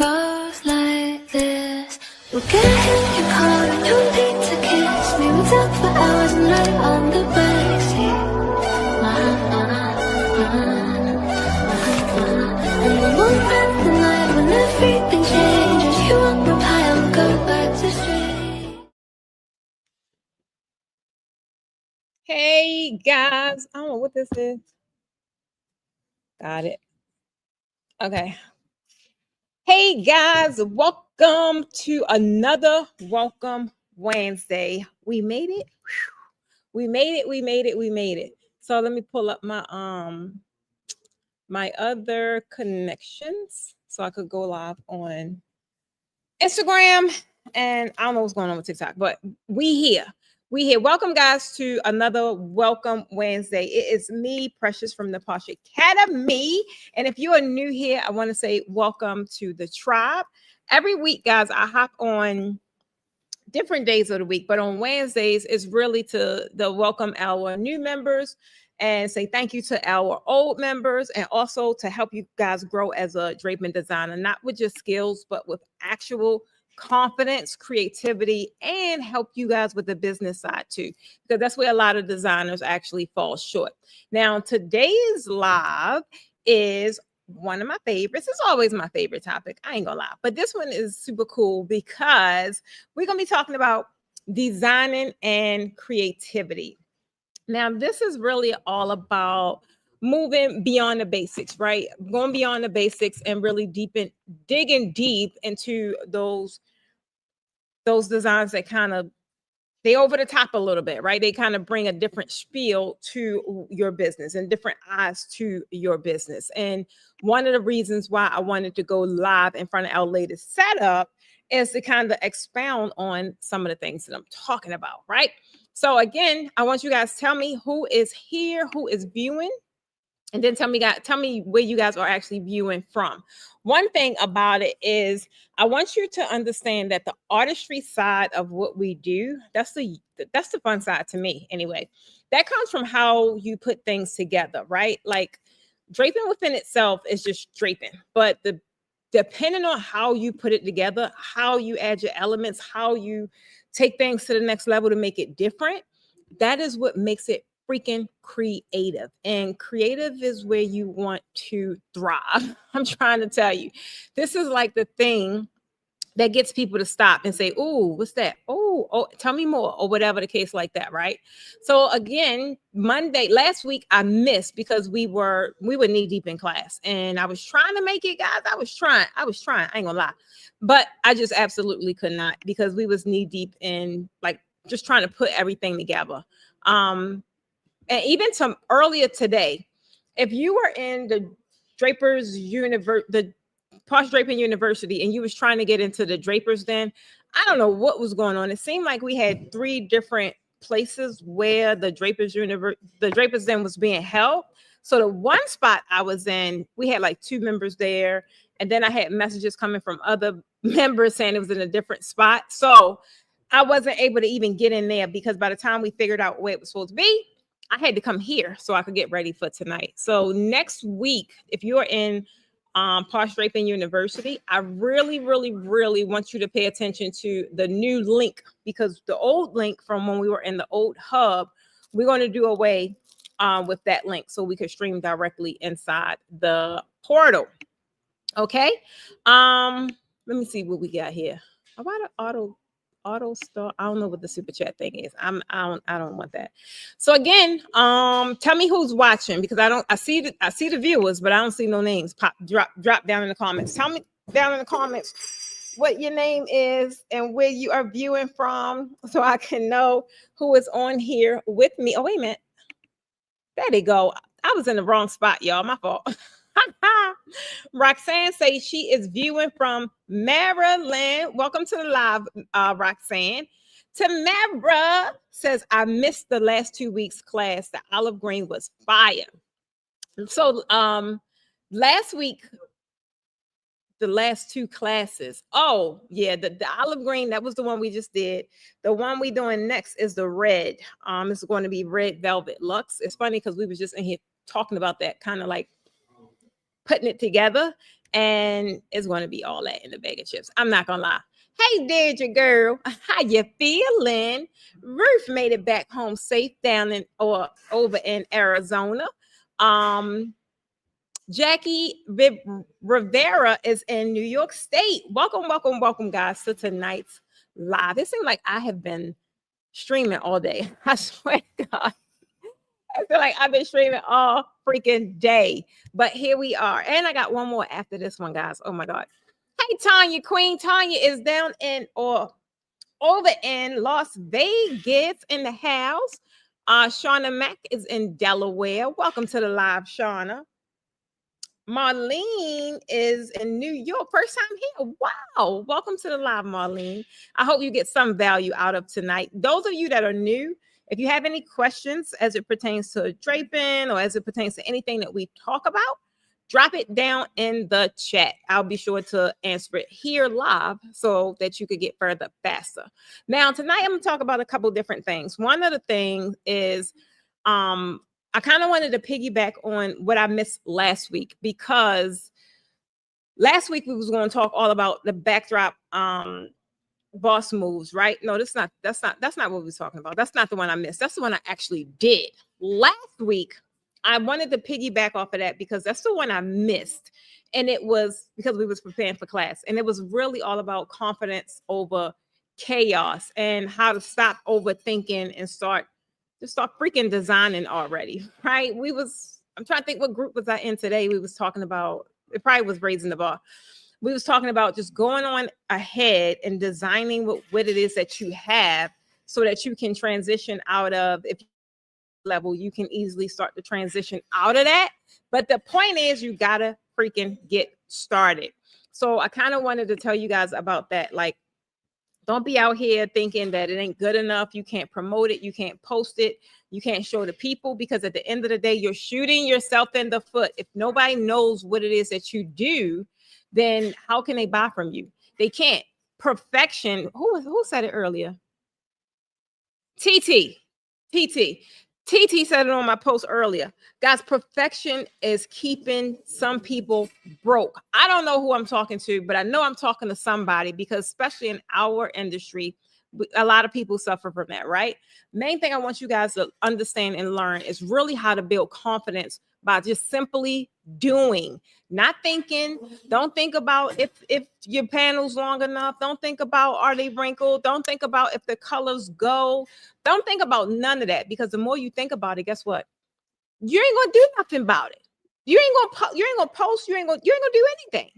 goes like this. We'll get in your car and you'll need to kiss me. We'll talk for hours and lie on the backseat. And the moment, the night when everything changes, you won't reply, I'll go back to street. Hey guys, I don't know what this is. Got it. Okay. Hey guys, welcome to another Welcome Wednesday. We made it. We made it. So let me pull up my other connections so I could go live on Instagram, and I don't know what's going on with TikTok, but we here. Welcome, guys, to another Welcome Wednesday. It is me, Precious, from the Posh Academy. And if you are new here, I want to say welcome to the tribe. Every week, guys, I hop on different days of the week, but on Wednesdays, it's really to welcome our new members and say thank you to our old members, and also to help you guys grow as a draping designer, not with just skills, but with actual confidence, creativity, and help you guys with the business side too, because that's where a lot of designers actually fall short. Now, today's live is one of my favorites. It's always my favorite topic, I ain't gonna lie, but this one is super cool because we're gonna be talking about designing and creativity. Now, this is really all about moving beyond the basics, right? Going beyond the basics and really digging deep into those designs that kind of they over the top a little bit, right? They kind of bring a different spiel to your business and different eyes to your business. And one of the reasons why I wanted to go live in front of our latest setup is to kind of expound on some of the things that I'm talking about, right? So again, I want you guys to tell me who is here, who is viewing, and then tell me where you guys are actually viewing from. One thing about it is I want you to understand that the artistry side of what we do, that's the fun side to me anyway. That comes from how you put things together, right? Like draping within itself is just draping, but depending on how you put it together, how you add your elements, how you take things to the next level to make it different, that is what makes it freaking creative. And creative is where you want to thrive. I'm trying to tell you, this is like the thing that gets people to stop and say, "Oh, what's that? Oh, tell me more," or whatever the case like that, right? So again, last week I missed because we were knee deep in class, and I was trying to make it, guys. I was trying. I ain't gonna lie, but I just absolutely could not because we was knee deep in like just trying to put everything together. And even some earlier today, if you were in the the Posh Draping University, and you was trying to get into the Drapers Den, I don't know what was going on. It seemed like we had 3 different places where the Drapers Den was being held. So the one spot I was in, we had like 2 members there, and then I had messages coming from other members saying it was in a different spot. So I wasn't able to even get in there because by the time we figured out where it was supposed to be, I had to come here so I could get ready for tonight. So next week, if you're in Posh Draping University, I really, really, really want you to pay attention to the new link, because the old link from when we were in the old hub, we're going to do away with that link so we could stream directly inside the portal. Okay. Let me see what we got here. About an auto start. I don't know what the super chat thing is. I don't want that. So again, tell me who's watching, because I see the viewers, but I don't see no names drop down in the comments. Tell me down in the comments what your name is and where you are viewing from, so I can know who is on here with me. Oh, wait a minute. There they go. I was in the wrong spot, y'all. My fault. Roxanne says she is viewing from Maryland. Welcome to the live, Roxanne. Tamara says, I missed the last 2 weeks class. The olive green was fire. So last week, the last 2 classes. Oh, yeah, the olive green, that was the one we just did. The one we doing next is the red. It's going to be Red Velvet Luxe. It's funny because we was just in here talking about that, kind of like putting it together. And it's going to be all that in the bag of chips. I'm not going to lie. Hey, Deirdre girl, how you feeling? Ruth made it back home safe down in or over in Arizona. Jackie Rivera is in New York State. Welcome, welcome, welcome, guys, to tonight's live. It seems like I have been streaming all day. I swear to God. I feel like I've been streaming all freaking day. But here we are. And I got one more after this one, guys. Oh my God. Hey, Tanya Queen. Tanya is down in or over in Las Vegas in the house. Shauna Mack is in Delaware. Welcome to the live, Shauna. Marlene is in New York. First time here. Wow. Welcome to the live, Marlene. I hope you get some value out of tonight. Those of you that are new, if you have any questions as it pertains to draping or as it pertains to anything that we talk about, drop it down in the chat. I'll be sure to answer it here live so that you could get further faster. Now, tonight I'm going to talk about a couple different things. One of the things is I kind of wanted to piggyback on what I missed last week, because last week we was going to talk all about the backdrop boss moves, right? No, that's not what we was talking about. That's not the one I missed. That's the one I actually did. Last week, I wanted to piggyback off of that because that's the one I missed. And it was because we was preparing for class. And it was really all about confidence over chaos and how to stop overthinking and start freaking designing already, right? I'm trying to think what group was I in today. We was talking about, it probably was Raising the Bar. We was talking about just going on ahead and designing what it is that you have so that you can transition out of, if level, you can easily start to transition out of that. But the point is you gotta freaking get started. So I kind of wanted to tell you guys about that. Like, don't be out here thinking that it ain't good enough. You can't promote it. You can't post it. You can't show the people, because at the end of the day, you're shooting yourself in the foot. If nobody knows what it is that you do, then how can they buy from you? They can't. Perfection. Who said it earlier? TT said it on my post earlier. Guys, perfection is keeping some people broke. I don't know who I'm talking to, but I know I'm talking to somebody, because especially in our industry, a lot of people suffer from that, right? Main thing I want you guys to understand and learn is really how to build confidence by just simply doing, not thinking. Don't think about if your panel's long enough. Don't think about, are they wrinkled? Don't think about if the colors go. Don't think about none of that, because the more you think about it, guess what? You ain't gonna do nothing about it. You ain't gonna post. You ain't gonna do anything.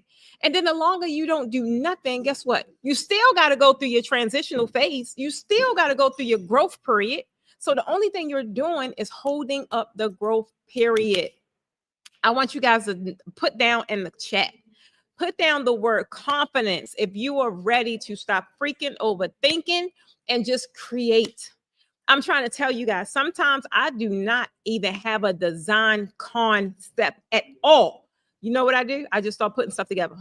And then the longer you don't do nothing, guess what? You still got to go through your transitional phase. You still got to go through your growth period. So the only thing you're doing is holding up the growth period. I want you guys to put down in the chat, put down the word confidence if you are ready to stop freaking overthinking and just create. I'm trying to tell you guys, sometimes I do not even have a design concept at all. You know what I do? I just start putting stuff together.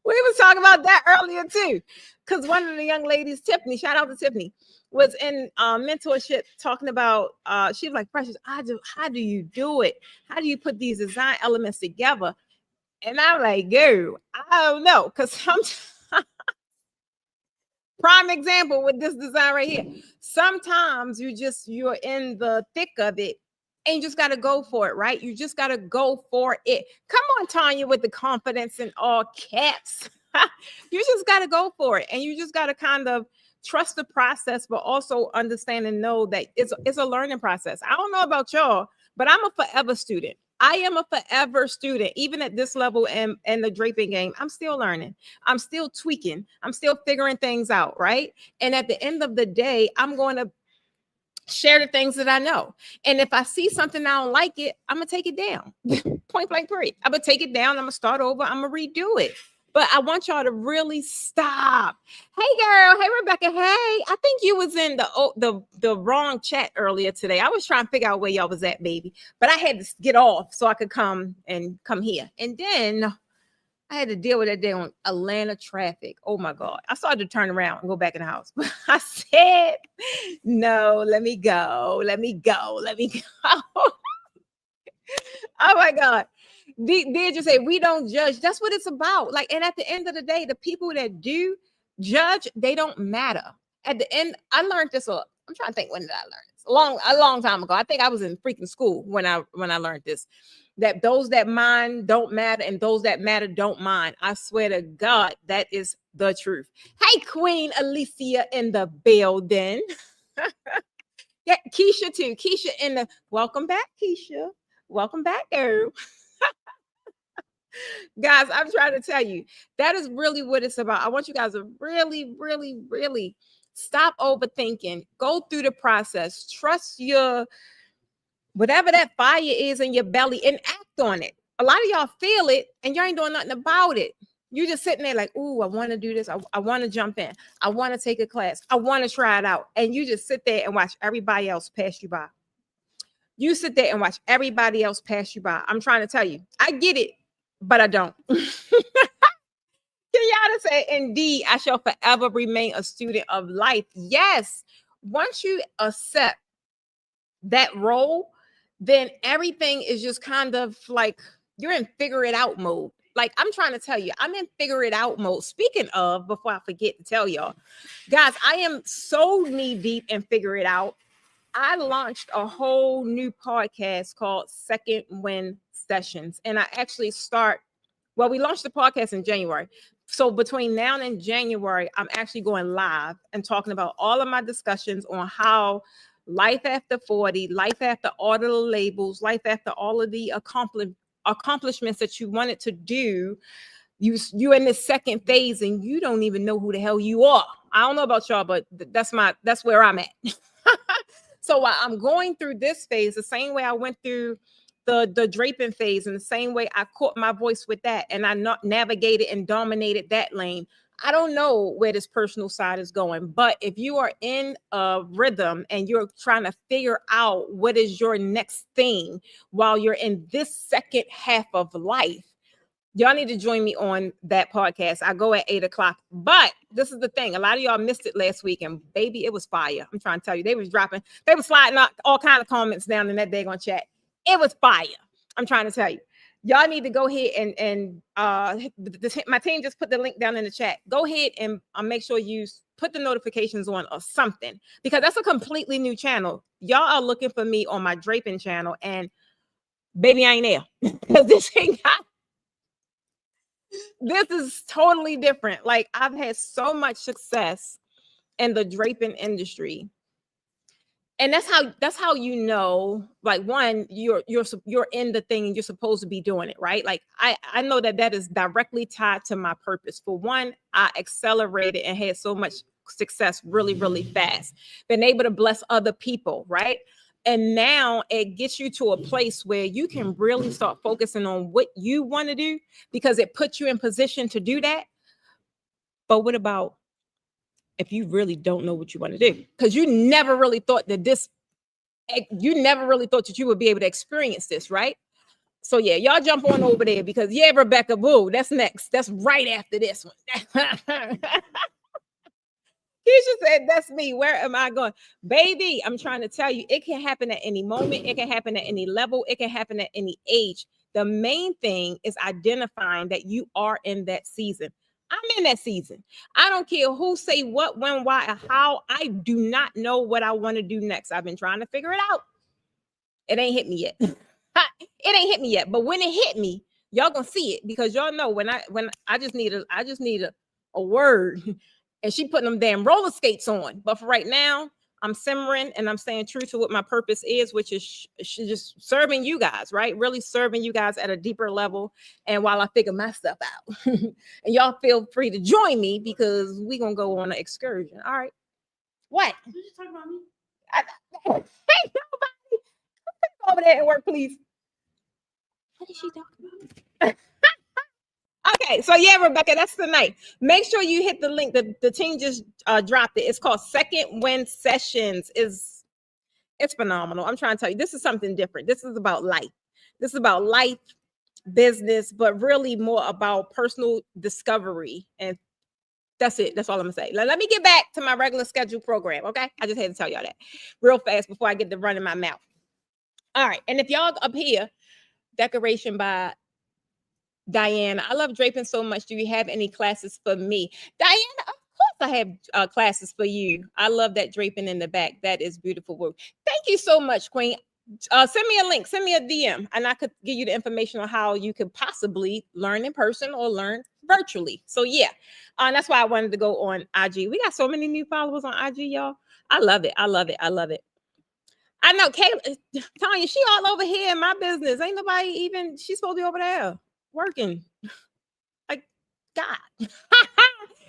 We was talking about that earlier too, because one of the young ladies, Tiffany, shout out to Tiffany, was in mentorship talking about, she was like, Precious, how do you do it? How do you put these design elements together? And I'm like, girl, I don't know, because sometimes, prime example with this design right here. Sometimes you're in the thick of it and you just got to go for it, right? You just got to go for it. Come on, Tanya, with the confidence in all caps. You just got to go for it. And you just got to kind of trust the process, but also understand and know that it's a learning process. I don't know about y'all, but I'm a forever student. I am a forever student, even at this level and the draping game. I'm still learning. I'm still tweaking. I'm still figuring things out, right? And at the end of the day, I'm going to share the things that I know. And if I see something I don't like it, I'm going to take it down. Point blank period. I'm going to take it down. I'm going to start over. I'm going to redo it. But I want y'all to really stop. Hey, girl. Hey, Rebecca. Hey, I think you was in the wrong chat earlier today. I was trying to figure out where y'all was at, baby. But I had to get off so I could come here. And then I had to deal with that day on Atlanta traffic. Oh, my God. I started to turn around and go back in the house. But I said, no, let me go. Oh, my God. Did you say we don't judge? That's what it's about. Like, and at the end of the day, the people that do judge, they don't matter. At the end, I learned this. I'm trying to think, when did I learn this? A long time ago. I think I was in freaking school when I learned this. That those that mind don't matter, and those that matter don't mind. I swear to God, that is the truth. Hey, Queen Alicia in the building. Yeah, Keisha too. Keisha in the welcome back, Keisha. Welcome back, girl. Guys, I'm trying to tell you, that is really what it's about. I want you guys to really, really, really stop overthinking. Go through the process. Trust your whatever that fire is in your belly and act on it. A lot of y'all feel it and y'all ain't doing nothing about it. You just sitting there like, ooh, I want to do this. I want to jump in. I want to take a class. I want to try it out. And you just sit there and watch everybody else pass you by. You sit there and watch everybody else pass you by. I'm trying to tell you, I get it, but I don't. Kenyatta said, indeed, I shall forever remain a student of life. Yes. Once you accept that role, then everything is just kind of like you're in figure it out mode. Like, I'm trying to tell you, I'm in figure it out mode. Speaking of, before I forget to tell y'all, guys, I am so knee deep in figure it out. I launched a whole new podcast called Second Wind Sessions. And I actually we launched the podcast in January. So between now and January, I'm actually going live and talking about all of my discussions on how life after 40, life after all of the labels, life after all of the accomplishments that you wanted to do, you in this second phase and you don't even know who the hell you are. I don't know about y'all, but that's where I'm at. So while I'm going through this phase, the same way I went through the draping phase, and the same way I caught my voice with that, and I navigated and dominated that lane. I don't know where this personal side is going, but if you are in a rhythm and you're trying to figure out what is your next thing while you're in this second half of life, y'all need to join me on that podcast. I go at 8:00. But this is the thing. A lot of y'all missed it last week, and baby, it was fire. I'm trying to tell you, they was sliding out all kind of comments down in that daggone chat. It was fire. I'm trying to tell you. Y'all need to go ahead and my team just put the link down in the chat. Go ahead and make sure you put the notifications on or something, because that's a completely new channel. Y'all are looking for me on my draping channel, and baby, I ain't there. Because this is totally different. Like, I've had so much success in the draping industry. And that's how you know, like, one, you're in the thing and you're supposed to be doing it, right? Like, I know that is directly tied to my purpose. For one, I accelerated and had so much success really, really fast. Been able to bless other people, right? And now it gets you to a place where you can really start focusing on what you want to do, because it puts you in position to do that. But what about if you really don't know what you want to do? Because you never really thought that you would be able to experience this, right? So yeah, y'all jump on over there, because yeah, Rebecca, boo, that's next. That's right after this one. Keisha said, that's me. Where am I going? Baby, I'm trying to tell you, it can happen at any moment. It can happen at any level. It can happen at any age. The main thing is identifying that you are in that season. I'm in that season. I don't care who say what, when, why, or how. I do not know what I want to do next. I've been trying to figure it out. It ain't hit me yet. It ain't hit me yet. But when it hit me, y'all gonna see it, because y'all know when I just need a word. And she putting them damn roller skates on. But for right now, I'm simmering and I'm staying true to what my purpose is, which is just serving you guys, right? Really serving you guys at a deeper level. And while I figure my stuff out, and y'all feel free to join me, because we're going to go on an excursion. All right. What? Did you just talk about me? Hey, nobody. Come over there and work, please. What is she talking about? Okay, so yeah, Rebecca, that's the night. Make sure you hit the link. The team just dropped it. It's called Second Wind Sessions. It's phenomenal. I'm trying to tell you, this is something different. This is about life. This is about life, business, but really more about personal discovery. And that's it. That's all I'm gonna say. Let me get back to my regular scheduled program. Okay, I just had to tell y'all that real fast before I get to running my mouth. All right, and if y'all up here, decoration by Diana, I love draping so much. Do you have any classes for me? Diana, of course I have classes for you. I love that draping in the back. That is beautiful work. Thank you so much, Queen. Send me a link, send me a DM, and I could give you the information on how you could possibly learn in person or learn virtually. So yeah, that's why I wanted to go on IG. We got so many new followers on IG, y'all. I love it. I love it. I love it. I know, Kayla, Tanya, she all over here in my business. Ain't nobody even, she's supposed to be over there working. Like, God.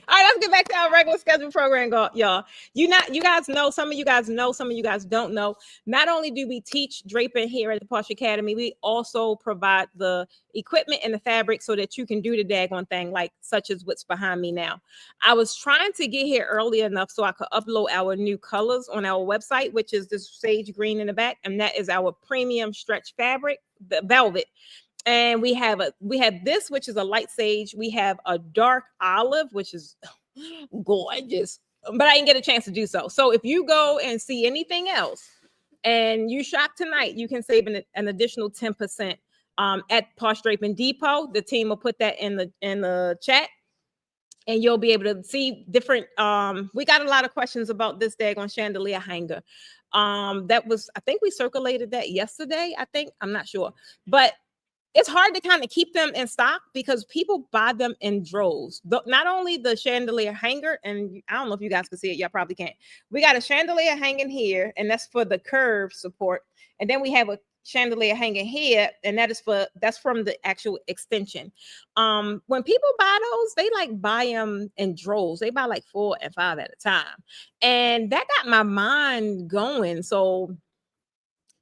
All right, let's get back to our regular schedule program, y'all. You guys know, some of you guys know, some of you guys don't know. Not only do we teach draping here at the Posh Academy, we also provide the equipment and the fabric so that you can do the daggone thing, like such as what's behind me now. I was trying to get here early enough so I could upload our new colors on our website, which is this sage green in the back, and that is our premium stretch fabric, the velvet. And we have this, which is a light sage. We have a dark olive, which is gorgeous, but I didn't get a chance to do so. So if you go and see anything else and you shop tonight, you can save an additional 10% at Posh Draping Depot. The team will put that in the chat, and you'll be able to see different. We got a lot of questions about this daggone chandelier hanger. That was, I think we circulated that yesterday. I'm not sure, but it's hard to kind of keep them in stock because people buy them in droves. Not only the chandelier hanger, and I don't know if you guys can see it, y'all probably can't. We got a chandelier hanging here, and that's for the curve support. And then we have a chandelier hanging here, and that's from the actual extension. When people buy those, they like buy them in droves. They buy like 4 and 5 at a time. And that got my mind going. So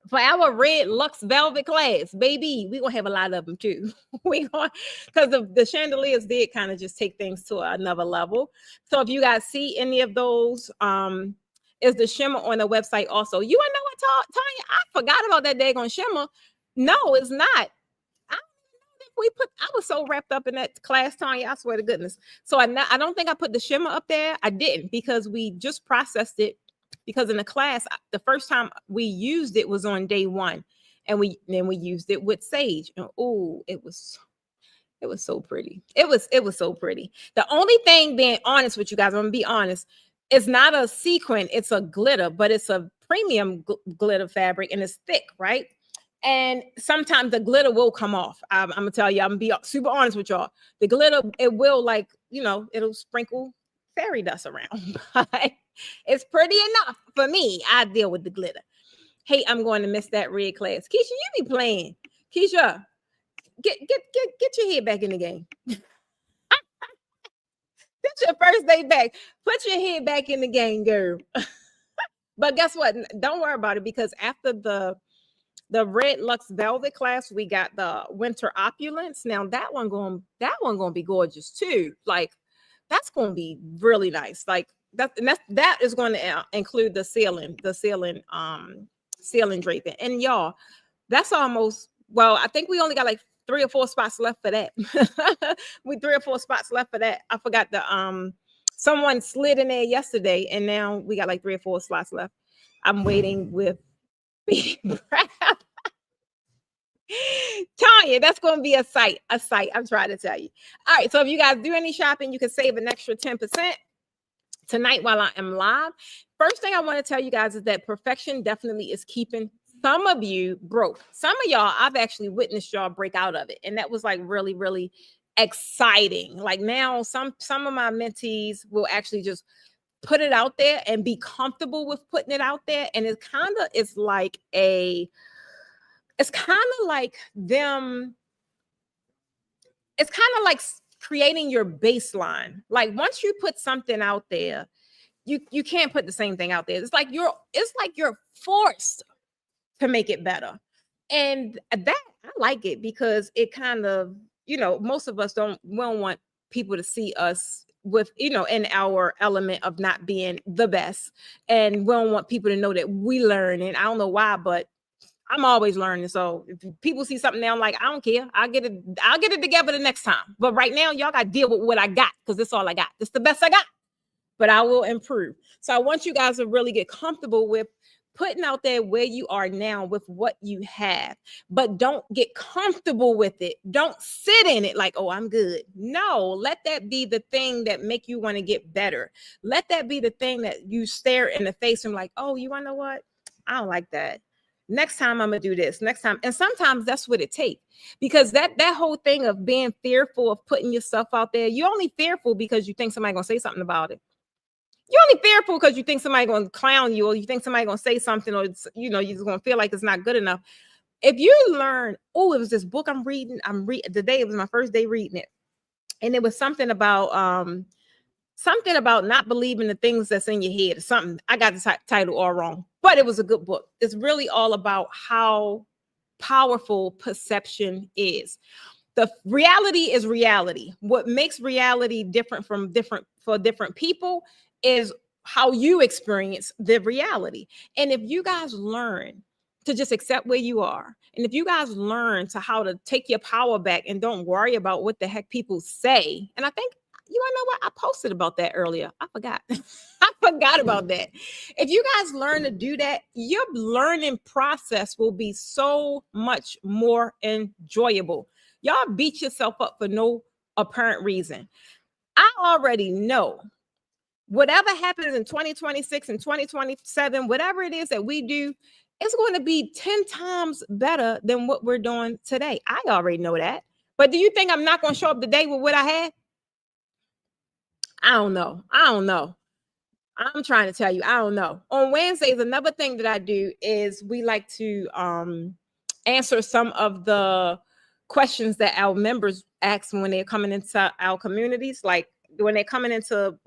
for our red luxe velvet class, baby, we're gonna have a lot of them too. Because the chandeliers did kind of just take things to another level. So if you guys see any of those, is the shimmer on the website also. You wanna know what, Tanya? I forgot about that daggone shimmer. No, it's not. I was so wrapped up in that class, Tanya. I swear to goodness. So I don't think I put the shimmer up there. I didn't, because we just processed it. Because in the class, the first time we used it was on day 1, and we used it with sage. And oh, it was so pretty. It was so pretty. The only thing, being honest with you guys, I'm gonna be honest, it's not a sequin, it's a glitter, but it's a premium glitter fabric, and it's thick, right? And sometimes the glitter will come off. I'm gonna tell you, I'm gonna be super honest with y'all. The glitter, it will, like, it'll sprinkle fairy dust around. But it's pretty enough for me. I deal with the glitter. Hey, I'm going to miss that red class. Keisha, you be playing. Keisha, get your head back in the game. That's your first day back. Put your head back in the game, girl. But guess what? Don't worry about it, because after the red luxe velvet class, we got the winter opulence. Now that one gonna be gorgeous too. Like, that's gonna be really nice. Like that is going to include the ceiling draping. And y'all, that's almost, well, I think we only got like 3 or 4 spots left for that. We 3 or 4 spots left for that. I forgot someone slid in there yesterday, and now we got like 3 or 4 slots left. I'm waiting with breath. Tanya, that's going to be a sight. I'm trying to tell you. All right, so if you guys do any shopping, you can save an extra 10% tonight while I am live. First thing I want to tell you guys is that perfection definitely is keeping some of you broke. Some of y'all, I've actually witnessed y'all break out of it, and that was like really, really exciting. Like, now some of my mentees will actually just put it out there and be comfortable with putting it out there, and it's kind of like them. It's kind of like creating your baseline. Like, once you put something out there, you can't put the same thing out there. It's like you're forced to make it better. And that, I like it, because it kind of, most of us don't want people to see us with, in our element of not being the best. And we don't want people to know that we learn. And I don't know why, but I'm always learning. So if people see something now, I'm like, I don't care. I'll get it together the next time. But right now, y'all got to deal with what I got, because this is all I got. This is the best I got. But I will improve. So I want you guys to really get comfortable with putting out there where you are now with what you have, but don't get comfortable with it. Don't sit in it like, oh, I'm good. No, let that be the thing that make you want to get better. Let that be the thing that you stare in the face and like, oh, you want to know what? I don't like that. Next time I'm gonna do this. Next time, and sometimes that's what it takes, because that whole thing of being fearful of putting yourself out there, you're only fearful because you think somebody gonna say something about it. You're only fearful because you think somebody gonna clown you, or you think somebody gonna say something, or you're just gonna feel like it's not good enough. If you learn, oh, it was this book I'm reading. Today it was my first day reading it, and it was something about not believing the things that's in your head. Something, I got the title all wrong, but it was a good book. It's really all about how powerful perception is. The reality is reality. What makes reality different for different people is how you experience the reality. And if you guys learn to just accept where you are, and if you guys learn to how to take your power back and don't worry about what the heck people say, and I think, you wanna know what? I posted about that earlier. I forgot. I forgot about that. If you guys learn to do that, your learning process will be so much more enjoyable. Y'all beat yourself up for no apparent reason. I already know whatever happens in 2026 and 2027, whatever it is that we do, it's going to be 10 times better than what we're doing today. I already know that. But do you think I'm not going to show up today with what I had? I don't know. I'm trying to tell you, I don't know. On Wednesdays, another thing that I do is we like to answer some of the questions that our members ask when they're coming into our communities. Like when they're coming into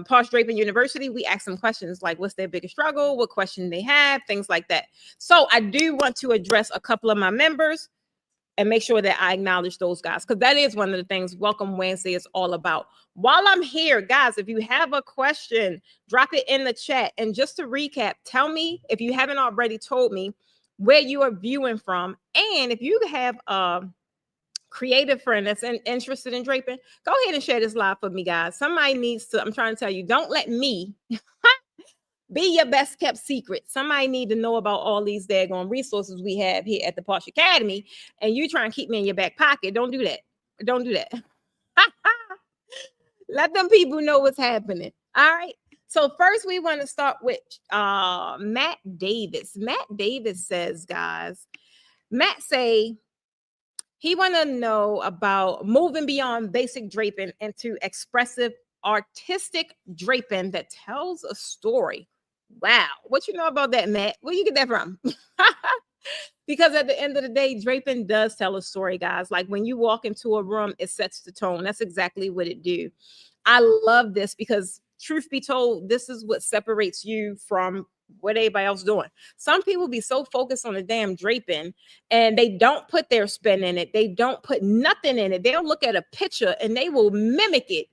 Posh Draping University, we ask them questions like, what's their biggest struggle? What question they have? Things like that. So I do want to address a couple of my members and make sure that I acknowledge those guys, because that is one of the things Welcome Wednesday is all about. While I'm here, guys, if you have a question, drop it in the chat. And just to recap, tell me, if you haven't already told me, where you are viewing from. And if you have a creative friend that's interested in draping, go ahead and share this live for me, guys. Somebody needs to, I'm trying to tell you, don't let me be your best kept secret. Somebody need to know about all these daggone resources we have here at the Posh Academy, and you try and keep me in your back pocket. Don't do that. Don't do that. Let them people know what's happening. All right. So first we want to start with Matt Davis. Matt Davis says, guys, Matt say he want to know about moving beyond basic draping into expressive artistic draping that tells a story. Wow. What you know about that, Matt? Where you get that from? Because at the end of the day, draping does tell a story, guys. Like when you walk into a room, it sets the tone. That's exactly what it do. I love this because truth be told, this is what separates you from what everybody else doing. Some people be so focused on the damn draping and they don't put their spin in it. They don't put nothing in it. They'll look at a picture and they will mimic it.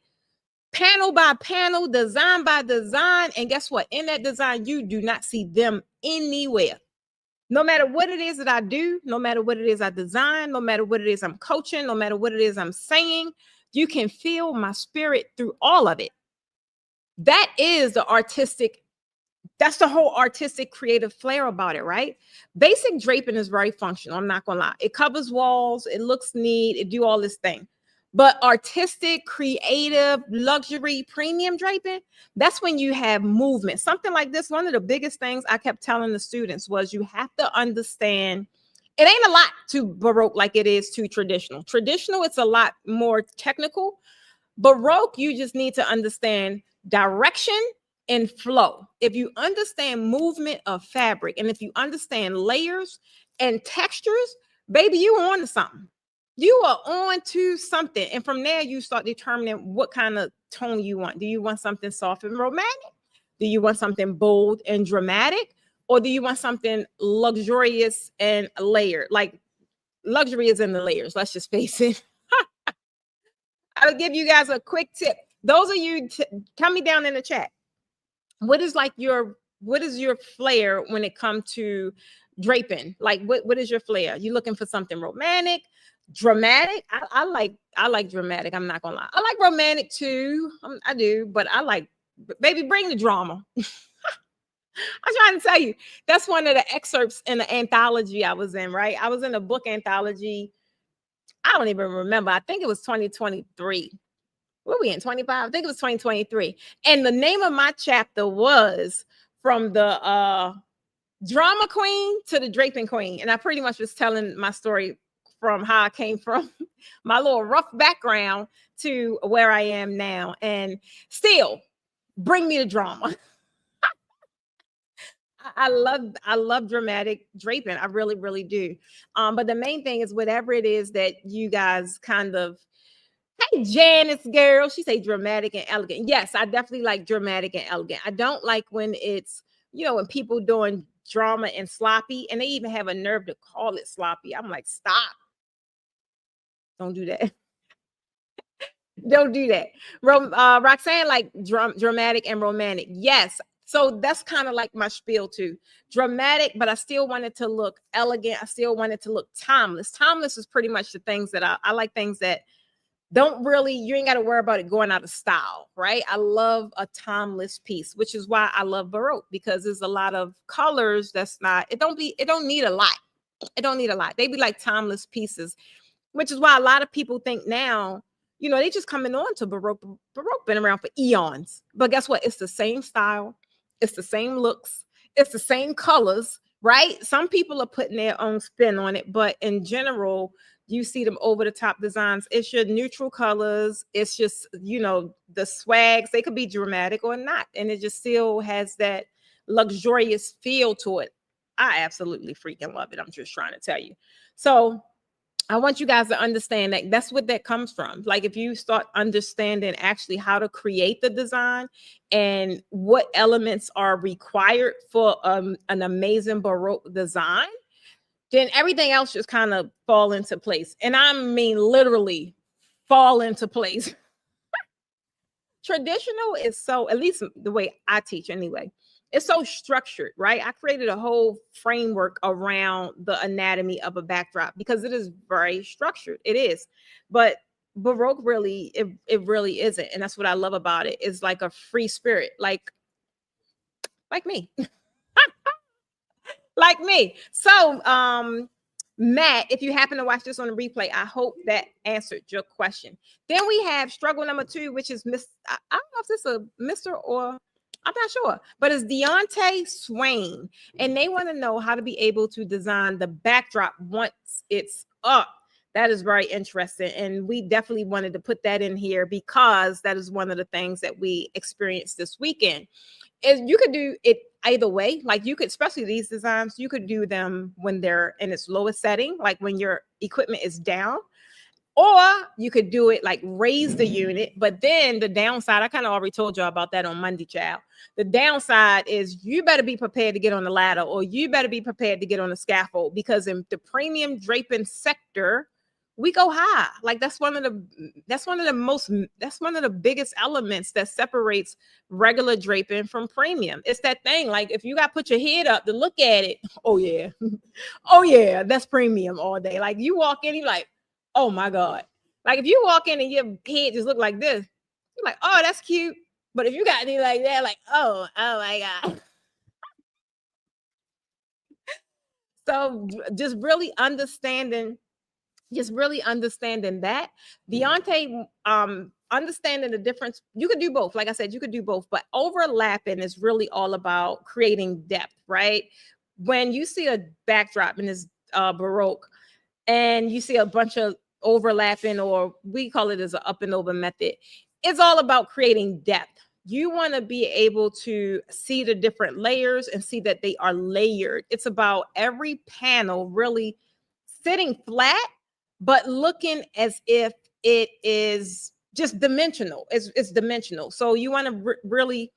Panel by panel, design by design. And guess what? In that design, you do not see them anywhere. No matter what it is that I do, no matter what it is I design, no matter what it is I'm coaching, no matter what it is I'm saying, you can feel my spirit through all of it. That is the artistic, that's the whole artistic creative flair about it, right? Basic draping is very functional. I'm not going to lie. It covers walls. It looks neat. It do all this thing. But artistic, creative, luxury, premium draping, that's when you have movement. Something like this, one of the biggest things I kept telling the students was you have to understand it ain't a lot to Baroque like it is to traditional. Traditional, it's a lot more technical. Baroque, you just need to understand direction and flow. If you understand movement of fabric and if you understand layers and textures, baby, you on to something. You are on to something. And from there, you start determining what kind of tone you want. Do you want something soft and romantic? Do you want something bold and dramatic? Or do you want something luxurious and layered? Like luxury is in the layers. Let's just face it. I'll give you guys a quick tip. Those of you, tell me down in the chat. What is your flair when it comes to draping? Like what is your flair? You looking for something romantic? Dramatic? I like dramatic. I'm not gonna lie. I like romantic too. I do, but I like, baby, bring the drama. I'm trying to tell you, that's one of the excerpts in the anthology I was in, right? I was in a book anthology. I don't even remember. I think it was 2023. What were we in 25? I think it was 2023. And the name of my chapter was from the drama queen to the draping queen. And I pretty much was telling my story from how I came from my little rough background to where I am now. And still, bring me the drama. I love dramatic draping. I really, really do. But the main thing is whatever it is that you guys kind of, hey Janice girl, she say dramatic and elegant. Yes, I definitely like dramatic and elegant. I don't like when it's, when people doing drama and sloppy, and they even have a nerve to call it sloppy. I'm like, stop. Don't do that. Don't do that. Roxanne, like dramatic and romantic. Yes. So that's kind of like my spiel too. Dramatic, but I still want it to look elegant. I still want it to look timeless. Timeless is pretty much the things that I like things that don't really, you ain't got to worry about it going out of style, right? I love a timeless piece, which is why I love Baroque, because there's a lot of colors that's not, it don't need a lot. It don't need a lot. They be like timeless pieces, which is why a lot of people think now, they just coming on to Baroque. Baroque been around for eons. But guess what? It's the same style. It's the same looks. It's the same colors, right? Some people are putting their own spin on it, but in general, you see them over the top designs. It's your neutral colors. It's just, the swags. They could be dramatic or not. And it just still has that luxurious feel to it. I absolutely freaking love it. I'm just trying to tell you. So I want you guys to understand that that's what that comes from. Like if you start understanding actually how to create the design and what elements are required for an amazing Baroque design, then everything else just kind of fall into place. And I mean literally fall into place. Traditional is so, at least the way I teach anyway, it's so structured, right? I created a whole framework around the anatomy of a backdrop because it is very structured. It is. But Baroque really, it really isn't. And that's what I love about it. It's like a free spirit, like me. Like me. So, Matt, if you happen to watch this on the replay, I hope that answered your question. Then we have struggle number 2, which is I don't know if this is a Mr. or I'm not sure, but it's Deontay Swain, and they want to know how to be able to design the backdrop once it's up. That is very interesting, and we definitely wanted to put that in here because that is one of the things that we experienced this weekend. Is you could do it either way. Like you could, especially these designs, you could do them when they're in its lowest setting, like when your equipment is down, or you could do it like raise the unit. But then the downside, I kind of already told y'all about that on Monday, child. The downside is you better be prepared to get on the ladder, or you better be prepared to get on the scaffold, because in the premium draping sector, we go high. Like that's one of the biggest elements that separates regular draping from premium. It's that thing. Like if you got to put your head up to look at it, oh yeah, oh yeah, that's premium all day. Like you walk in, you're like, oh my God. Like if you walk in and your head just look like this, you're like, oh, that's cute. But if you got anything like that, like, oh my God. So just really understanding that. Deontay, understanding the difference. You could do both. Like I said, you could do both, but overlapping is really all about creating depth, right? When you see a backdrop in this Baroque and you see a bunch of overlapping, or we call it as an up and over method, it's all about creating depth. You want to be able to see the different layers and see that they are layered. It's about every panel really sitting flat, but looking as if it is just dimensional. It's dimensional. So you want to really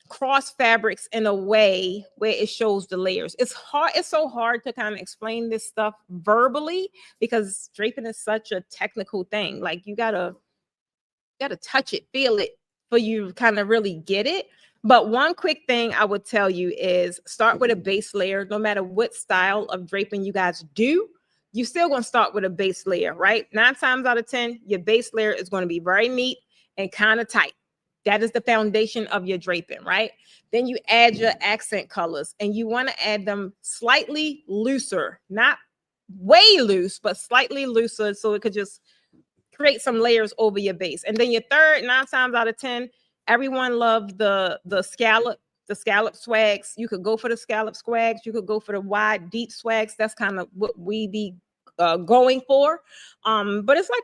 cross fabrics in a way where it shows the layers. It's hard. It's so hard to kind of explain this stuff verbally because draping is such a technical thing. Like you gotta touch it, feel it for you kind of really get it. But one quick thing I would tell you is start with a base layer. No matter what style of draping you guys do, you're still going to start with a base layer, right? 9 times out of 10, your base layer is going to be very neat and kind of tight. That is the foundation of your draping, right? Then you add your accent colors, and you want to add them slightly looser, not way loose, but slightly looser, so it could just create some layers over your base. And then your third, 9 times out of 10, everyone loved the scallop swags. You could go for the scallop swags. You could go for the wide, deep swags. That's kind of what we be going for. But it's like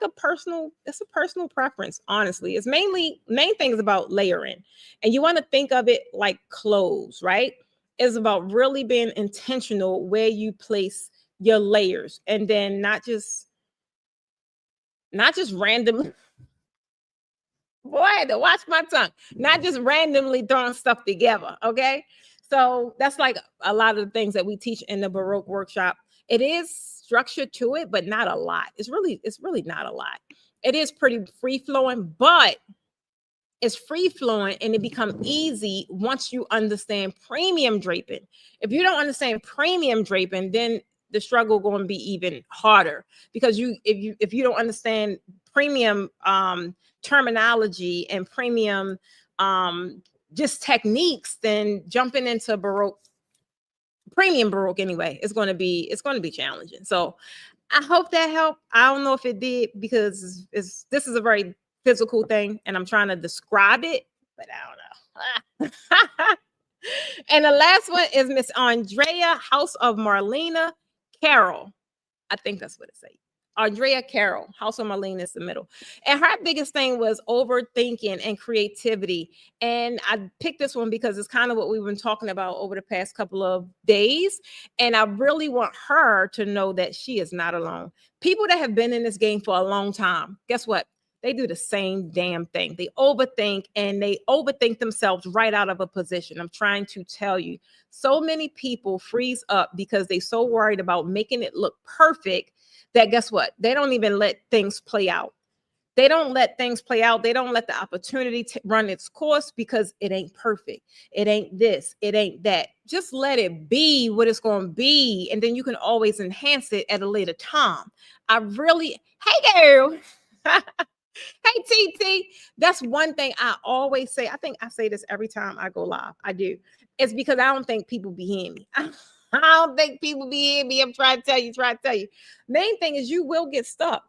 it's a personal preference, honestly. It's main thing is about layering. And you want to think of it like clothes, right? It's about really being intentional where you place your layers, and then not just random. Boy, I had to watch my tongue. Not just randomly throwing stuff together. Okay. So that's like a lot of the things that we teach in the Baroque workshop. It is structure to it, but not a lot. It's really not a lot. It is pretty free flowing, but it's free flowing, and it becomes easy once you understand premium draping. If you don't understand premium draping, then the struggle going to be even harder, because if you don't understand premium terminology and premium just techniques, then jumping into premium Baroque anyway, it's going to be challenging. So I hope that helped. I don't know if it did, because this is a very physical thing, and I'm trying to describe it, but I don't know. And the last one is Miss Andrea, House of Marlena Carroll. I think that's what it says. Andrea Carroll, House of Marlena is the middle. And her biggest thing was overthinking and creativity. And I picked this one because it's kind of what we've been talking about over the past couple of days. And I really want her to know that she is not alone. People that have been in this game for a long time, guess what? They do the same damn thing. They overthink, and they overthink themselves right out of a position. I'm trying to tell you, so many people freeze up because they're so worried about making it look perfect that, guess what? They don't even let things play out. They don't let things play out. They don't let the opportunity run its course, because it ain't perfect. It ain't this. It ain't that. Just let it be what it's going to be. And then you can always enhance it at a later time. Hey girl. Hey, TT. That's one thing I always say. I think I say this every time I go live. I do. It's because I don't think people be hearing me. I don't think people be hearing me. I'm trying to tell you. Main thing is you will get stuck.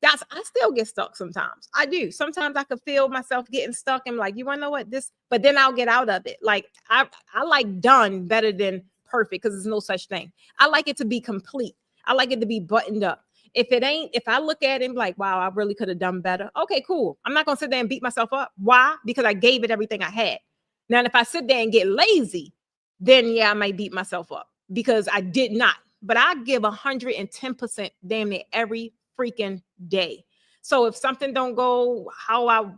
I still get stuck sometimes. I do. Sometimes I could feel myself getting stuck and like, you want to know what this, but then I'll get out of it. Like I like done better than perfect, because there's no such thing. I like it to be complete. I like it to be buttoned up. If I look at it and be like, wow, I really could have done better. Okay, cool. I'm not going to sit there and beat myself up. Why? Because I gave it everything I had. Now, if I sit there and get lazy, then yeah, I might beat myself up because I did not. But I give 110% damn near every freaking day. So if something don't go how I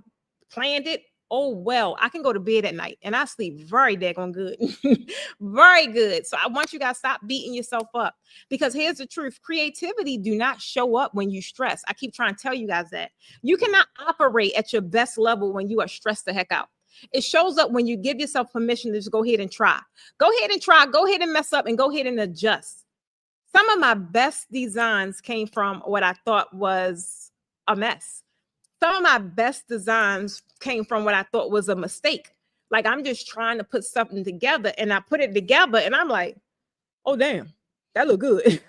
planned it, oh well, I can go to bed at night and I sleep very daggone good. Very good. So I want you guys to stop beating yourself up, because here's the truth. Creativity do not show up when you stress. I keep trying to tell you guys that. You cannot operate at your best level when you are stressed the heck out. It shows up when you give yourself permission to just go ahead and try. Go ahead and mess up, and go ahead and adjust. Some of my best designs came from what I thought was a mess. Some of my best designs came from what I thought was a mistake. Like I'm just trying to put something together, and I put it together and I'm like, oh, damn, that look good.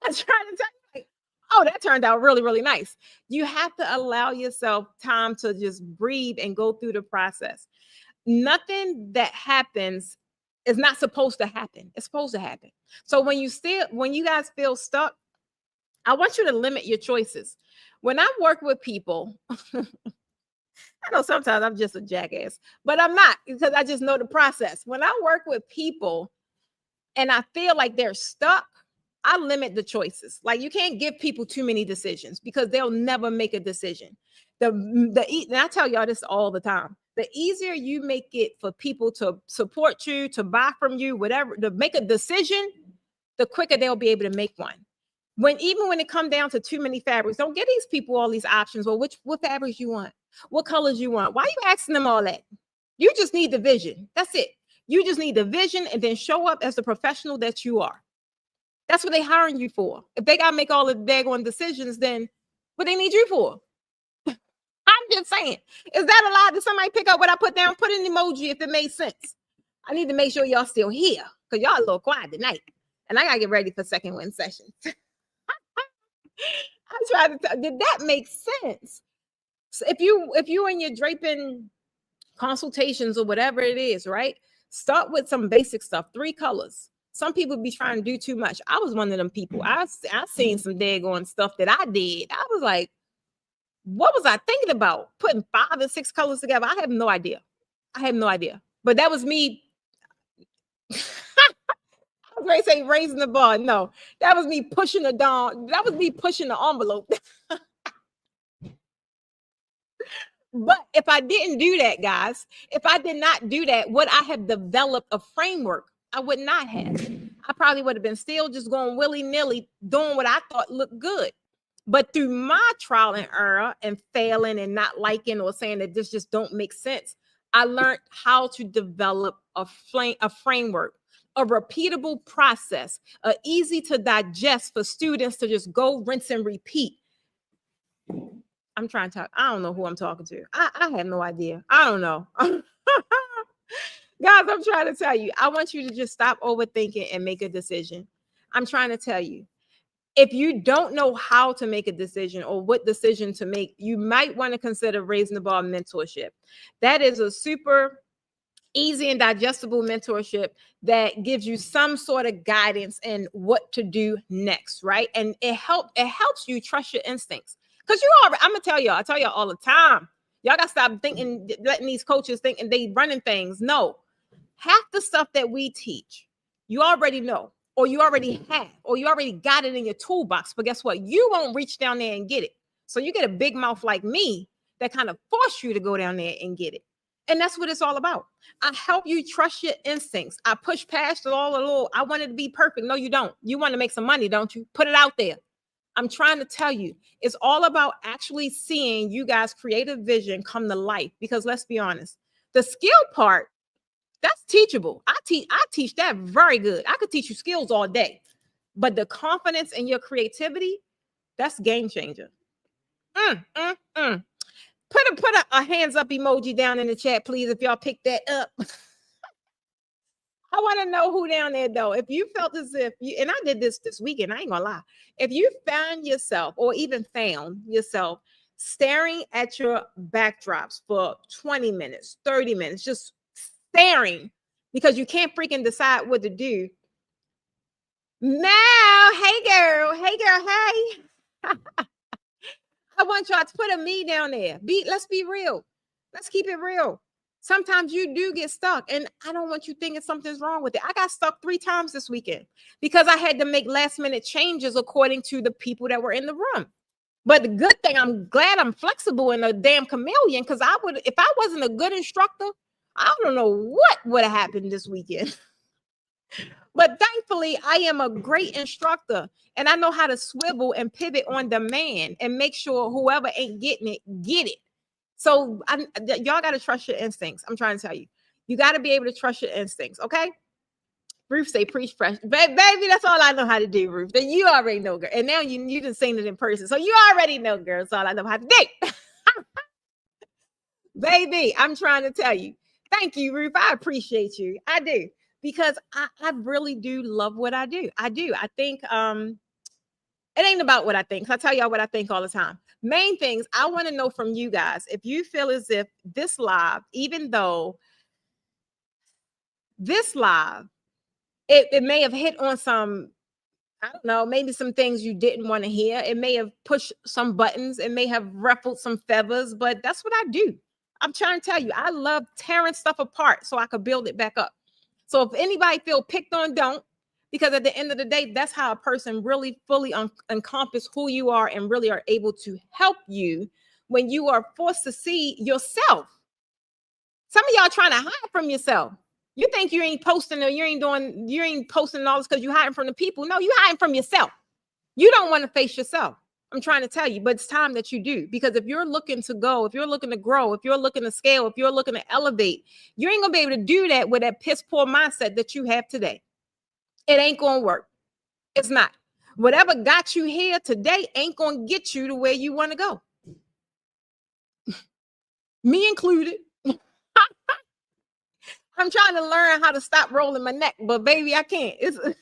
I'm trying to tell you, like, oh, that turned out really, really nice. You have to allow yourself time to just breathe and go through the process. Nothing that happens is not supposed to happen. It's supposed to happen. So when you guys feel stuck, I want you to limit your choices. When I work with people, I know sometimes I'm just a jackass, but I'm not, because I just know the process. When I work with people and I feel like they're stuck, I limit the choices. Like you can't give people too many decisions, because they'll never make a decision. And I tell y'all this all the time. The easier you make it for people to support you, to buy from you, whatever, to make a decision, the quicker they'll be able to make one. Even when it comes down to too many fabrics, don't give these people all these options. Well, what fabrics you want? What colors you want? Why are you asking them all that? You just need the vision. That's it. You just need the vision, and then show up as the professional that you are. That's what they hiring you for. If they got to make all the daggone decisions, then what they need you for? just saying. Is that a lie? Did somebody pick up what I put down? Put an emoji if it made sense. I need to make sure y'all still here because y'all a little quiet tonight. And I gotta get ready for second win session. I'm trying to did that make sense? So if you in your draping consultations or whatever it is, right? Start with some basic stuff. 3 colors. Some people be trying to do too much. I was one of them people. I seen some daggone stuff that I did. I was like, what was I thinking about? Putting 5 or 6 colors together. I have no idea. But that was me. I was ready to say raising the bar. No, that was me pushing the dawn. That was me pushing the envelope. But if I didn't do that, guys, if I did not do that, would I have developed a framework? I would not have. I probably would have been still just going willy-nilly, doing what I thought looked good. But through my trial and error and failing and not liking or saying that this just don't make sense, I learned how to develop a framework, a repeatable process, easy to digest for students to just go rinse and repeat. I'm trying to talk. I don't know who I'm talking to. I have no idea. I don't know. Guys, I'm trying to tell you, I want you to just stop overthinking and make a decision. I'm trying to tell you, if you don't know how to make a decision or what decision to make, you might want to consider Raising the Bar mentorship. That is a super easy and digestible mentorship that gives you some sort of guidance in what to do next, right? And it helps you trust your instincts. Because I'm gonna tell y'all, I tell y'all all the time, y'all gotta stop thinking, letting these coaches think and they running things. No, half the stuff that we teach, you already know, or you already have, or you already got it in your toolbox. But guess what? You won't reach down there and get it. So you get a big mouth like me that kind of force you to go down there and get it. And that's what it's all about. I help you trust your instincts. I push past all the little, I want it to be perfect. No, you don't. You want to make some money, don't you? Put it out there. I'm trying to tell you, it's all about actually seeing you guys' creative vision come to life. Because let's be honest, the skill part, that's teachable. I teach that very good. I could teach you skills all day. But the confidence in your creativity, that's game changer. Put a hands up emoji down in the chat, please, if y'all pick that up. I want to know who down there, though. If you felt as if you, and I did this weekend, I ain't gonna lie. If you found yourself or even found yourself staring at your backdrops for 20 minutes, 30 minutes, just staring because you can't freaking decide what to do. Now, hey girl, hey. I want y'all to put a me down there. Let's be real. Let's keep it real. Sometimes you do get stuck, and I don't want you thinking something's wrong with it. I got stuck 3 times this weekend because I had to make last minute changes according to the people that were in the room. But the good thing, I'm glad I'm flexible and a damn chameleon, because if I wasn't a good instructor, I don't know what would have happened this weekend. But thankfully, I am a great instructor, and I know how to swivel and pivot on demand and make sure whoever ain't getting it, get it. So y'all got to trust your instincts. I'm trying to tell you. You got to be able to trust your instincts, okay? Ruth say preach fresh. Baby, that's all I know how to do, Ruth. Then you already know, girl. And now you just seen it in person. So you already know, girl. That's all I know how to do. Baby, I'm trying to tell you. Thank you, Ruth. I appreciate you. I do. Because I really do love what I do. I do. I think it ain't about what I think. I tell y'all what I think all the time. Main things I want to know from you guys. If you feel as if this live, even though this live, it may have hit on some, I don't know, maybe some things you didn't want to hear. It may have pushed some buttons. It may have ruffled some feathers, but that's what I do. I'm trying to tell you, I love tearing stuff apart so I could build it back up. So if anybody feel picked on, don't, because at the end of the day, that's how a person really fully encompass who you are and really are able to help you when you are forced to see yourself. Some of y'all trying to hide from yourself. You think you ain't posting or you ain't posting all this because you're hiding from the people. No, you hiding from yourself. You don't want to face yourself. I'm trying to tell you, but it's time that you do, because if you're looking to go, if you're looking to grow, if you're looking to scale, if you're looking to elevate, you ain't gonna be able to do that with that piss poor mindset that you have today. It ain't gonna work. It's not. Whatever got you here today ain't gonna get you to where you want to go. me included. I'm trying to learn how to stop rolling my neck, but baby, I can't. I'm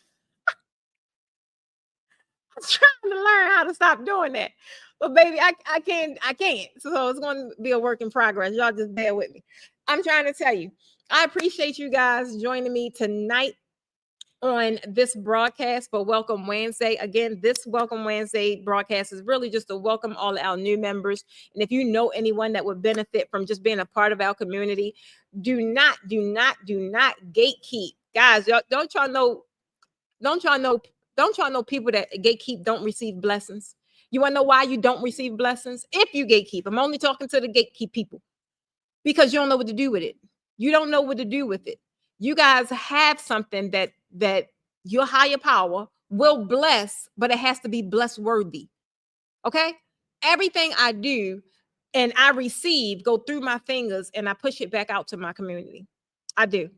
trying to learn how to stop doing that. But baby, I can't. So it's going to be a work in progress. Y'all just bear with me. I'm trying to tell you, I appreciate you guys joining me tonight on this broadcast for Welcome Wednesday. Again, this Welcome Wednesday broadcast is really just to welcome all our new members. And if you know anyone that would benefit from just being a part of our community, do not gatekeep. Guys, don't y'all know people that gatekeep don't receive blessings? You want to know why you don't receive blessings? If you gatekeep, I'm only talking to the gatekeep people, because you don't know what to do with it. You don't know what to do with it. You guys have something that your higher power will bless, but it has to be bless worthy. Okay? Everything I do and I receive go through my fingers and I push it back out to my community. I do.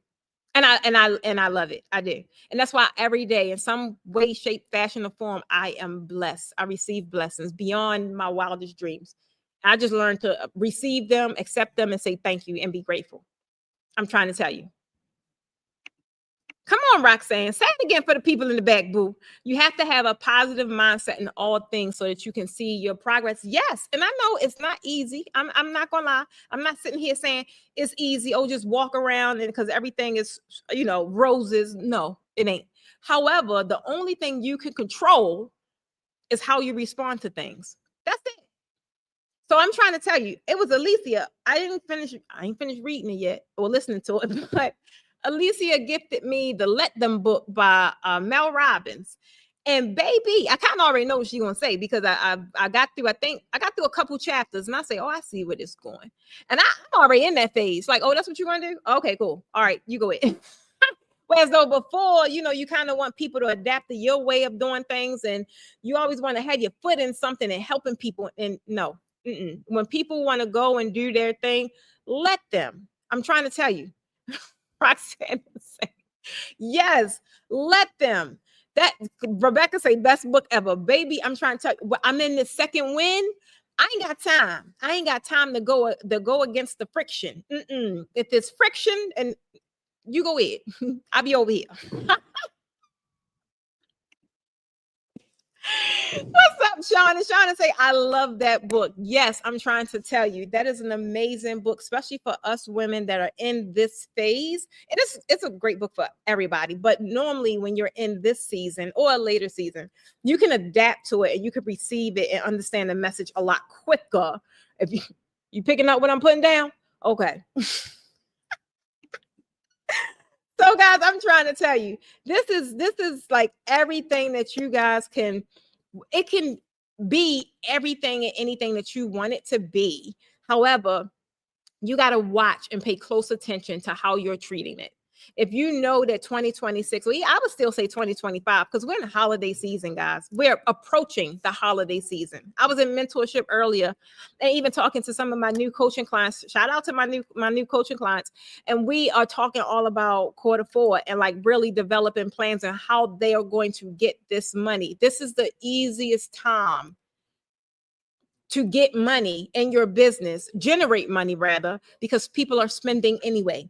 And I love it. I do. And that's why every day, in some way, shape, fashion, or form, I am blessed. I receive blessings beyond my wildest dreams. I just learned to receive them, accept them, and say thank you and be grateful. I'm trying to tell you. Come on, Roxanne. Say it again for the people in the back, boo. You have to have a positive mindset in all things so that you can see your progress. Yes. And I know it's not easy. I'm not going to lie. I'm not sitting here saying it's easy. Oh, just walk around and because everything is, roses. No, it ain't. However, the only thing you can control is how you respond to things. That's it. So I'm trying to tell you, it was Alicia. I ain't finished reading it yet or listening to it, but Alicia gifted me the Let Them book by Mel Robbins. And baby, I kind of already know what she's gonna say because I got through, I think I got through a couple chapters and I say, oh, I see where it's going. And I'm already in that phase. Like, oh, that's what you're gonna do? Okay, cool. All right, you go ahead. Whereas though before, you kind of want people to adapt to your way of doing things, and you always want to have your foot in something and helping people. And no, when people want to go and do their thing, let them. I'm trying to tell you. Roxanne said, yes, let them. That Rebecca say best book ever. Baby, I'm trying to tell you, I'm in the second win. I ain't got time. I ain't got time to go against the friction. If there's friction, and you go ahead. I'll be over here. What's up, Sean? And Sean say, I love that book. Yes, I'm trying to tell you that is an amazing book, especially for us women that are in this phase. It's a great book for everybody. But normally when you're in this season or a later season, you can adapt to it and you can receive it and understand the message a lot quicker. If you picking up what I'm putting down, okay. So guys, I'm trying to tell you, this is like everything that you guys can, it can be everything and anything that you want it to be. However, you got to watch and pay close attention to how you're treating it. If you know that 2026, well, I would still say 2025 because we're in the holiday season, guys. We're approaching the holiday season. I was in mentorship earlier and even talking to some of my new coaching clients. Shout out to my new coaching clients. And we are talking all about Q4 and like really developing plans on how they are going to get this money. This is the easiest time to get money in your business, generate money rather, because people are spending anyway.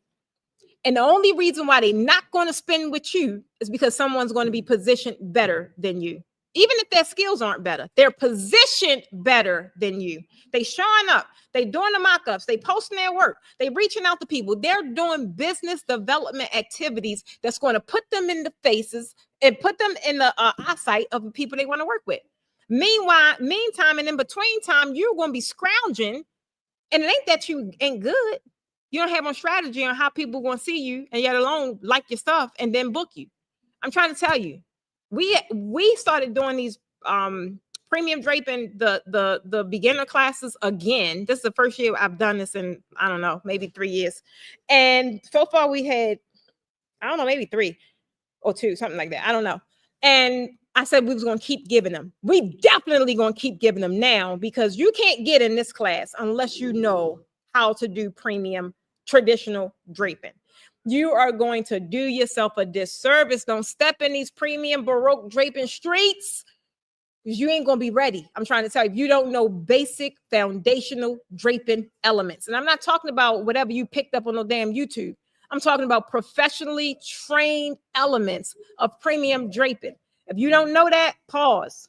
And the only reason why they're not going to spend with you is because someone's going to be positioned better than you. Even if their skills aren't better, they're positioned better than you. They showing up, they doing the mock-ups, they posting their work, they reaching out to people. They're doing business development activities that's going to put them in the faces and put them in the eyesight of the people they want to work with. Meantime, and in between time, you're going to be scrounging, and it ain't that you ain't good. You don't have no strategy on how people going to see you and yet alone like your stuff and then book you. I'm trying to tell you, we started doing these premium draping, the beginner classes again. This is the first year I've done this in, I don't know, maybe 3 years. And so far we had, I don't know, maybe 3 or 2, something like that. I don't know. And I said we was going to keep giving them. We definitely going to keep giving them now because you can't get in this class unless you know how to do premium traditional draping. You are going to do yourself a disservice. Don't step in these premium Baroque draping streets because you ain't going to be ready. I'm trying to tell you, you don't know basic foundational draping elements. And I'm not talking about whatever you picked up on the damn YouTube. I'm talking about professionally trained elements of premium draping. If you don't know that, pause.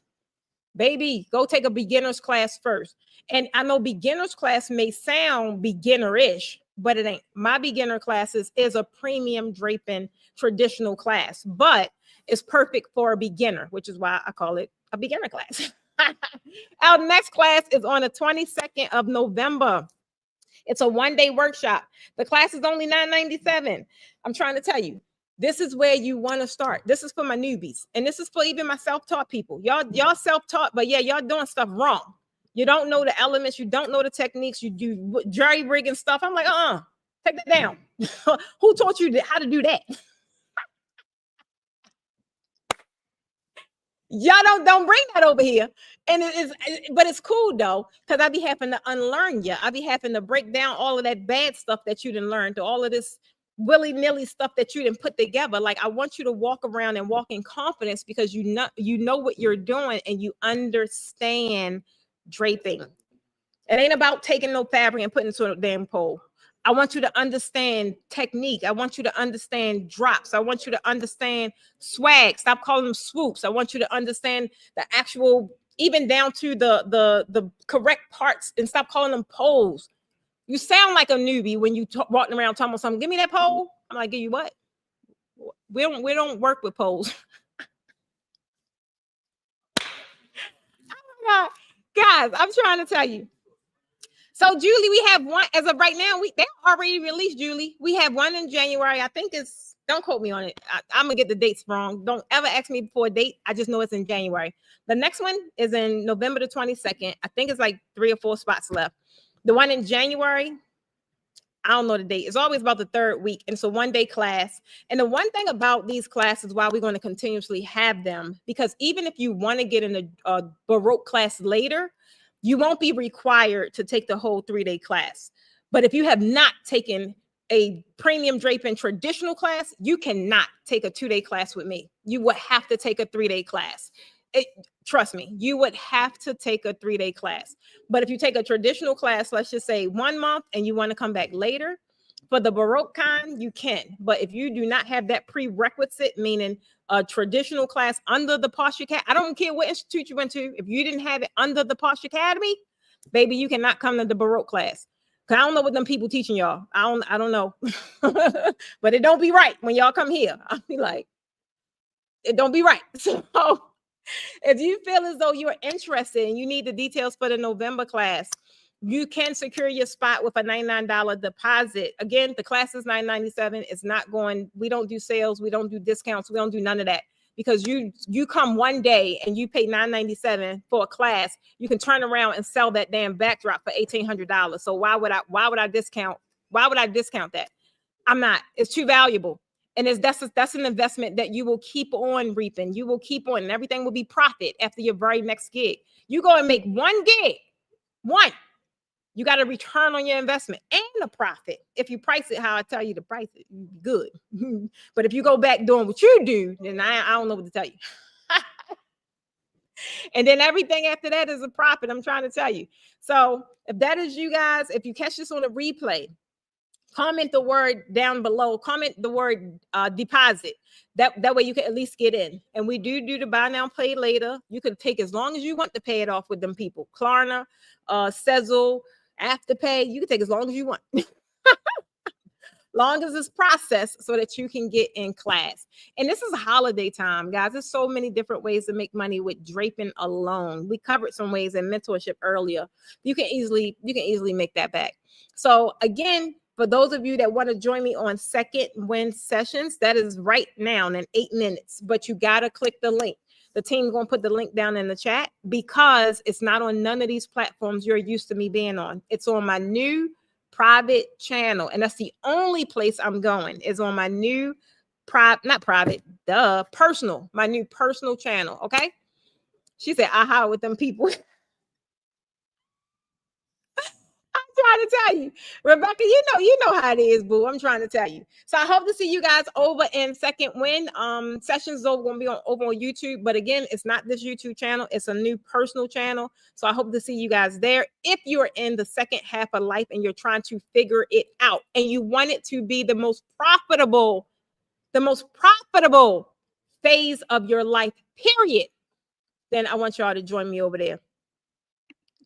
Baby, go take a beginner's class first. And I know beginner's class may sound beginner-ish, but it ain't. My beginner classes is a premium draping traditional class, but it's perfect for a beginner, which is why I call it a beginner class. Our next class is on the 22nd of November. It's a one-day workshop. The class is only $9.97. I'm trying to tell you, this is where you want to start. This is for my newbies. And this is for even my self-taught people. Y'all self-taught, but yeah, y'all doing stuff wrong. You don't know the elements. You don't know the techniques. You do jerry rigging stuff. I'm like, take that down. Who taught you how to do that? Y'all don't bring that over here. And but it's cool though, because I be having to unlearn you. I be having to break down all of that bad stuff that you didn't learn, to all of this willy-nilly stuff that you didn't put together. Like, I want you to walk around and walk in confidence because you know what you're doing and you understand draping. It ain't about taking no fabric and putting it to a damn pole. I want you to understand technique. I want you to understand drops. I want you to understand swag. Stop calling them swoops. I want you to understand the actual, even down to the correct parts, and stop calling them poles. You sound like a newbie when you walking around talking about something. Give me that pole. I'm like, give you what? We don't work with poles. Oh my God. Guys, I'm trying to tell you. So, Julie, we have one as of right now. They already released, Julie. We have one in January. I think it's, don't quote me on it. I'm going to get the dates wrong. Don't ever ask me for a date. I just know it's in January. The next one is in November the 22nd. I think it's like 3 or 4 spots left. The one in January, I don't know the date. It's always about the 3rd week. And it's a one-day class. And the one thing about these classes, why we're going to continuously have them, because even if you want to get in a Baroque class later, you won't be required to take the whole 3-day class. But if you have not taken a premium draping traditional class, you cannot take a 2-day class with me. You would have to take a 3-day class. Trust me, you would have to take a 3-day class. But if you take a traditional class, let's just say 1 month, and you want to come back later, for the Baroque kind, you can. But if you do not have that prerequisite, meaning a traditional class under the Posh Academy, I don't care what institute you went to, if you didn't have it under the Posh Academy, baby, you cannot come to the Baroque class. Because I don't know what them people teaching y'all. I don't know. But it don't be right when y'all come here. I'll be like, it don't be right. So if you feel as though you're interested and you need the details for the November class, you can secure your spot with a $99 deposit. Again, the class is $9.97. It's not going, we don't do sales, we don't do discounts, we don't do none of that. Because you come one day and you pay $9.97 for a class, you can turn around and sell that damn backdrop for $1,800. So why would I discount that? I'm not. It's too valuable. And that's an investment that you will keep on reaping. You will keep on, and everything will be profit after your very next gig. You go and make one gig, one. You got a return on your investment and a profit. If you price it how I tell you to price it, good. But if you go back doing what you do, then I don't know what to tell you. And then everything after that is a profit. I'm trying to tell you. So if that is you guys, if you catch this on a replay, comment the word down below. Comment the word deposit. That way you can at least get in. And we do the buy now, pay later. You can take as long as you want to pay it off with them people. Klarna, Sezzle, Afterpay. You can take as long as you want. Long as it's processed so that you can get in class. And this is holiday time, guys. There's so many different ways to make money with draping alone. We covered some ways in mentorship earlier. You can easily make that back. So again, for those of you that want to join me on second win sessions, that is right now in 8 minutes. But you got to click the link. The team's going to put the link down in the chat because it's not on none of these platforms you're used to me being on. It's on my new private channel. And that's the only place I'm going is on my new personal, my new personal channel. Okay. She said, aha, with them people. I'm trying to tell you, Rebecca, you know how it is, boo. I'm trying to tell you. So I hope to see you guys over in Second Win. Sessions over going to be over on YouTube, but again, it's not this YouTube channel. It's a new personal channel. So I hope to see you guys there. If you're in the second half of life and you're trying to figure it out and you want it to be the most profitable phase of your life, period, then I want y'all to join me over there.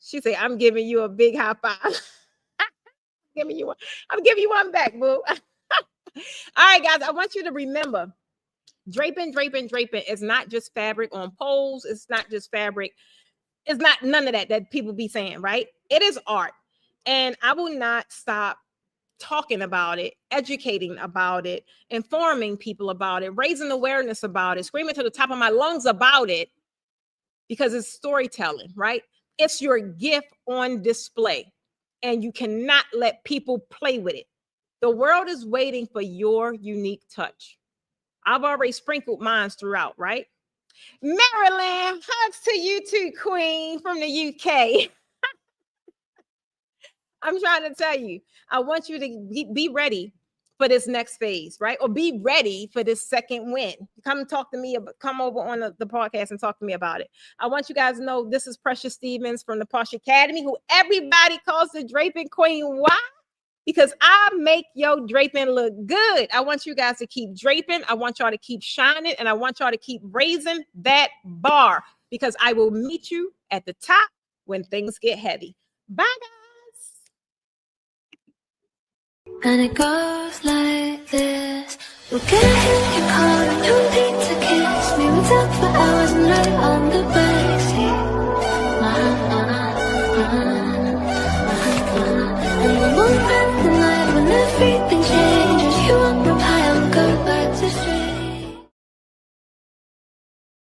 She said, I'm giving you a big high five. I'm giving you one back, boo. All right, guys, I want you to remember, draping is not just fabric on poles. It's not just fabric. It's not none of that people be saying, right? It is art. And I will not stop talking about it, educating about it, informing people about it, raising awareness about it, screaming to the top of my lungs about it, because it's storytelling, right? It's your gift on display, and you cannot let people play with it. The world is waiting for your unique touch. I've already sprinkled mine throughout, right? Marilyn, hugs to you too, Queen from the UK. I'm trying to tell you, I want you to be ready for this next phase, right? Or be ready for this second win. Come talk to me, come over on the podcast and talk to me about it. I want you guys to know this is Precious Stevens from the Posh Academy, who everybody calls the Draping Queen. Why? Because I make your draping look good. I want you guys to keep draping. I want y'all to keep shining, and I want y'all to keep raising that bar, because I will meet you at the top when things get heavy. Bye, guys. And it goes like this. We'll get hit, you call, don't need to kiss me. We talk for hours and lay on the bed.